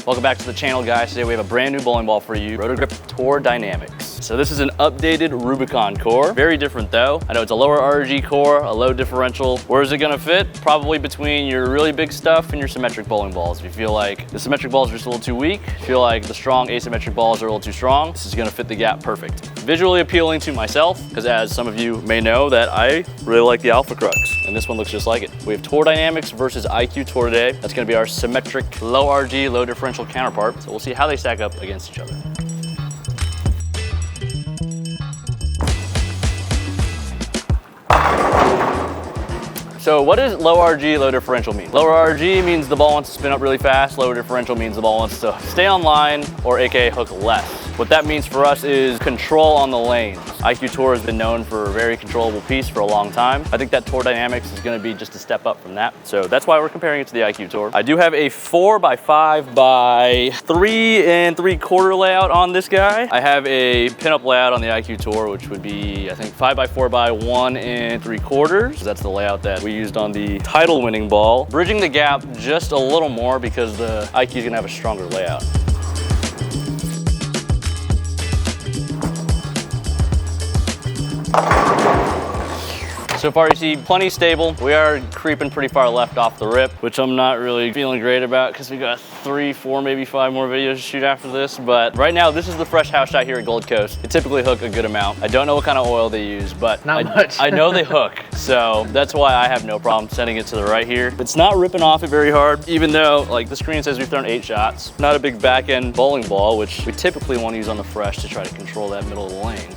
Welcome back to the channel, guys. Today we have a brand new bowling ball for you, Roto Tour Dynam-X. So this is an updated Rubicon core. Very different though. I know it's a lower RG core, a low differential. Where is it gonna fit? Probably between your really big stuff and your symmetric bowling balls. If you feel like the symmetric balls are just a little too weak, if you feel like the strong asymmetric balls are a little too strong, this is gonna fit the gap perfect. Visually appealing to myself, because as some of you may know that I really like the Alpha Crux, and this one looks just like it. We have Tour Dynam-X versus IQ Tour today. That's gonna be our symmetric, low RG, low differential counterpart. So we'll see how they stack up against each other. So what does low RG, low differential mean? Lower RG means the ball wants to spin up really fast. Lower differential means the ball wants to stay on line or AKA hook less. What that means for us is control on the lanes. IQ Tour has been known for a very controllable piece for a long time. I think that Tour Dynam-X is gonna be just a step up from that. So that's why we're comparing it to the IQ Tour. I do have a 4x5 by 3 3/4 layout on this guy. I have a pinup layout on the IQ Tour, which would be, I think, 5x4 by 1 3/4. That's the layout that we used on the title winning ball. Bridging the gap just a little more because the IQ is gonna have a stronger layout. So far you see plenty stable. We are creeping pretty far left off the rip, which I'm not really feeling great about because we got 3, 4, maybe 5 more videos to shoot after this. But right now, this is the fresh house shot here at Gold Coast. They typically hook a good amount. I don't know what kind of oil they use, but not much. I know they hook. So that's why I have no problem sending it to the right here. It's not ripping off it very hard, even though like the screen says we've thrown 8 shots. Not a big back end bowling ball, which we typically want to use on the fresh to try to control that middle of the lane.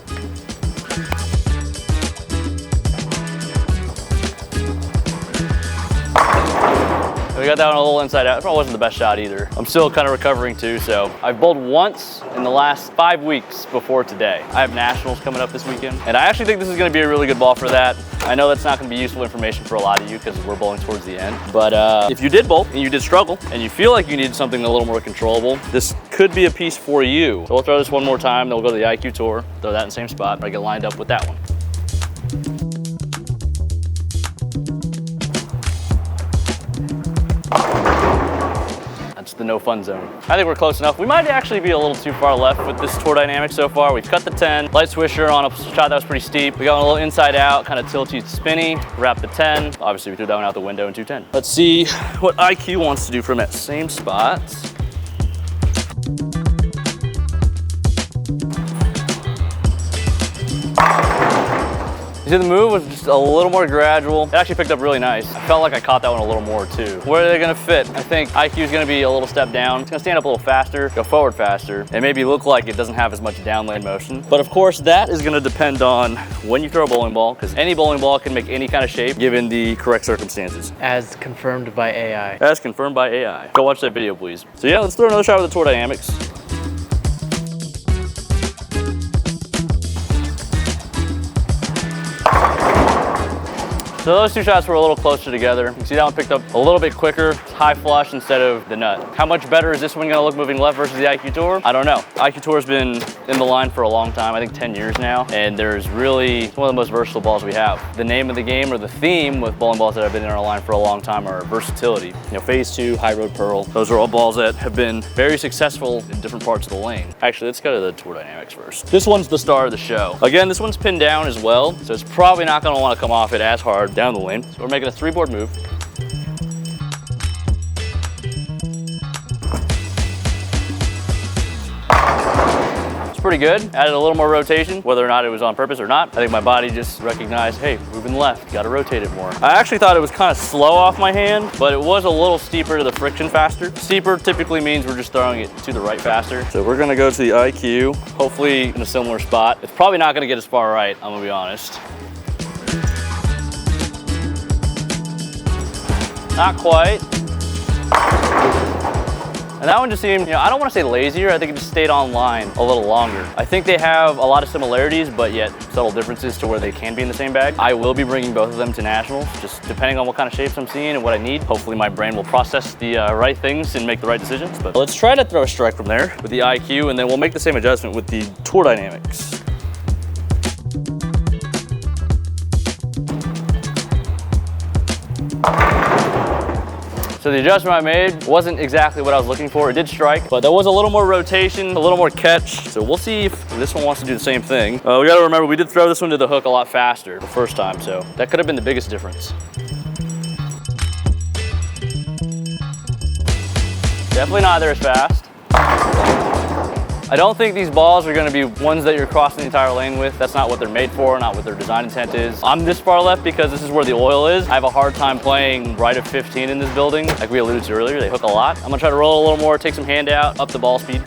We got that one a little inside out. It probably wasn't the best shot either. I'm still kind of recovering too, so I've bowled once in the last 5 weeks before today. I have nationals coming up this weekend, and I actually think this is gonna be a really good ball for that. I know that's not gonna be useful information for a lot of you because we're bowling towards the end, but if you did bowl and you did struggle and you feel like you need something a little more controllable, this could be a piece for you. So we'll throw this one more time, then we'll go to the IQ Tour, throw that in the same spot, I get lined up with that one. That's the no fun zone. I think we're close enough. We might actually be a little too far left with this Tour Dynam-X so far. We've cut the 10, light swisher on a shot that was pretty steep. We got a little inside out, kind of tilty spinny, wrap the 10. Obviously we threw that one out the window in 210. Let's see what IQ wants to do from that same spot. See, the move was just a little more gradual. It actually picked up really nice. I felt like I caught that one a little more too. Where are they gonna fit? I think IQ is gonna be a little step down. It's gonna stand up a little faster, go forward faster, and maybe look like it doesn't have as much down lane motion. But of course, that is gonna depend on when you throw a bowling ball, because any bowling ball can make any kind of shape given the correct circumstances. As confirmed by AI. As confirmed by AI. Go watch that video, please. So yeah, let's throw another shot with the Tour Dynam-X. So those 2 shots were a little closer together. You can see that one picked up a little bit quicker, high flush instead of the nut. How much better is this one gonna look moving left versus the IQ Tour? I don't know. IQ Tour has been in the line for a long time, I think 10 years now, and there's really one of the most versatile balls we have. The name of the game or the theme with bowling balls that have been in our line for a long time are versatility. You know, Phase 2, High Road Pearl, those are all balls that have been very successful in different parts of the lane. Actually, let's go to the Tour Dynam-X first. This one's the star of the show. Again, this one's pinned down as well, so it's probably not gonna wanna come off it as hard down the lane. So we're making a 3-board move. It's pretty good. Added a little more rotation, whether or not it was on purpose or not. I think my body just recognized, hey, moving left, gotta rotate it more. I actually thought it was kind of slow off my hand, but it was a little steeper to the friction faster. Steeper typically means we're just throwing it to the right faster. So we're gonna go to the IQ, hopefully in a similar spot. It's probably not gonna get as far right, I'm gonna be honest. Not quite. And that one just seemed, you know, I don't want to say lazier, I think it just stayed on line a little longer. I think they have a lot of similarities, but yet subtle differences to where they can be in the same bag. I will be bringing both of them to nationals, just depending on what kind of shapes I'm seeing and what I need. Hopefully my brain will process the right things and make the right decisions. But let's try to throw a strike from there with the IQ, and then we'll make the same adjustment with the Tour Dynam-X. So the adjustment I made wasn't exactly what I was looking for. It did strike, but there was a little more rotation, a little more catch. So we'll see if this one wants to do the same thing. We gotta remember, we did throw this one to the hook a lot faster the first time, so that could have been the biggest difference. Definitely not there as fast. I don't think these balls are gonna be ones that you're crossing the entire lane with. That's not what they're made for, not what their design intent is. I'm this far left because this is where the oil is. I have a hard time playing right of 15 in this building. Like we alluded to earlier, they hook a lot. I'm gonna try to roll a little more, take some hand out, up the ball speed.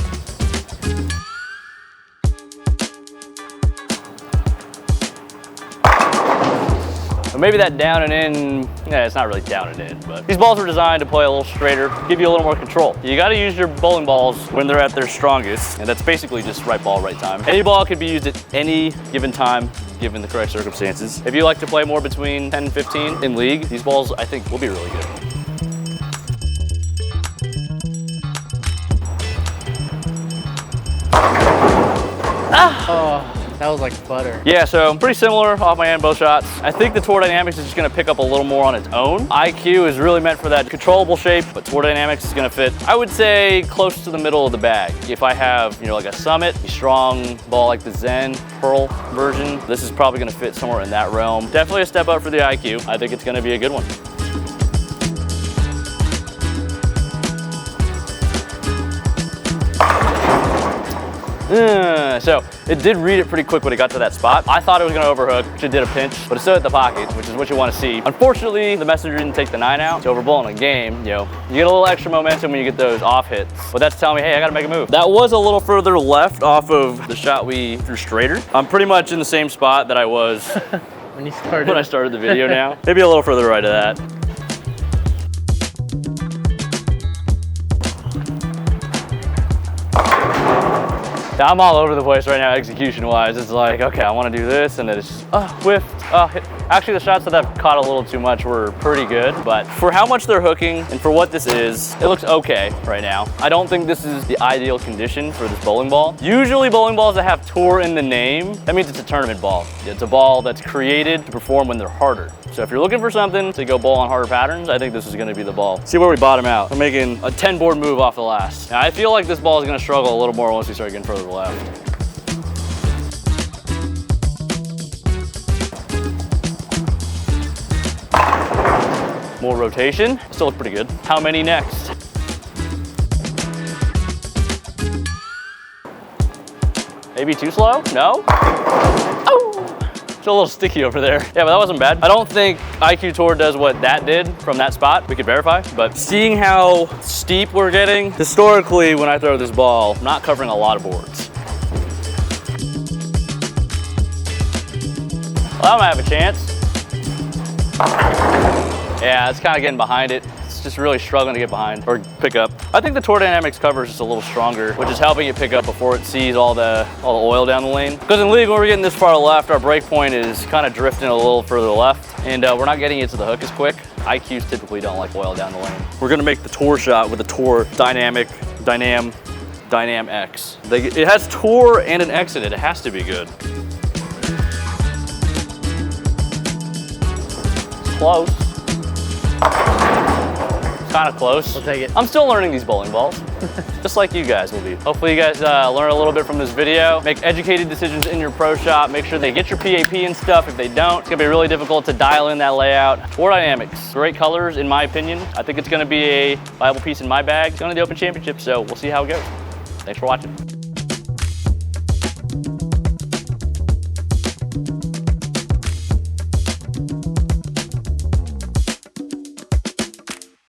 Maybe that down and in, yeah, it's not really down and in, but these balls are designed to play a little straighter, give you a little more control. You gotta use your bowling balls when they're at their strongest, and that's basically just right ball, right time. Any ball could be used at any given time, given the correct circumstances. If you like to play more between 10 and 15 in league, these balls I think will be really good. Oh, that was like butter. Yeah, so pretty similar off my hand, both shots. I think the Tour Dynam-X is just gonna pick up a little more on its own. IQ is really meant for that controllable shape, but Tour Dynam-X is gonna fit, I would say, close to the middle of the bag. If I have, like a Summit, a strong ball like the Zen Pearl version, this is probably gonna fit somewhere in that realm. Definitely a step up for the IQ. I think it's gonna be a good one. So it did read it pretty quick when it got to that spot. I thought it was gonna overhook, which it did a pinch, but it still hit the pocket, which is what you wanna see. Unfortunately, the messenger didn't take the 9 out. So over bowling a game, you get a little extra momentum when you get those off hits. But that's telling me, hey, I gotta make a move. That was a little further left off of the shot we threw straighter. I'm pretty much in the same spot that I was when I started the video now. Maybe a little further right of that. I'm all over the place right now, execution-wise. It's like, okay, I want to do this, and then it's just, whiffed, hit. Actually, the shots that I've caught a little too much were pretty good, but for how much they're hooking and for what this is, it looks okay right now. I don't think this is the ideal condition for this bowling ball. Usually bowling balls that have Tour in the name, that means it's a tournament ball. It's a ball that's created to perform when they're harder. So if you're looking for something to go bowl on harder patterns, I think this is gonna be the ball. See where we bottom out. We're making a 10 board move off the last. Now, I feel like this ball is gonna struggle a little more once we start getting further left. More rotation, still look pretty good. How many next? Maybe too slow? No? It's a little sticky over there. Yeah, but that wasn't bad. I don't think IQ Tour does what that did from that spot. We could verify, but seeing how steep we're getting, historically, when I throw this ball, I'm not covering a lot of boards. Well, I might have a chance. Yeah, it's kind of getting behind it. It's just really struggling to get behind or pick up. I think the Tour Dynam-X cover is just a little stronger, which is helping it pick up before it sees all the oil down the lane. Because in league, when we're getting this far left, our break point is kind of drifting a little further left, and we're not getting it to the hook as quick. IQs typically don't like oil down the lane. We're gonna make the Tour shot with the Tour Dynam-X. It has Tour and an X in it. It has to be good. It's close. Kind of close. We'll take it. I'm still learning these bowling balls, just like you guys will be. Hopefully you guys learn a little bit from this video. Make educated decisions in your pro shop. Make sure they get your PAP and stuff. If they don't, it's gonna be really difficult to dial in that layout. Tour Dynam-X, great colors in my opinion. I think it's gonna be a viable piece in my bag. It's going to the Open Championship, so we'll see how it goes. Thanks for watching.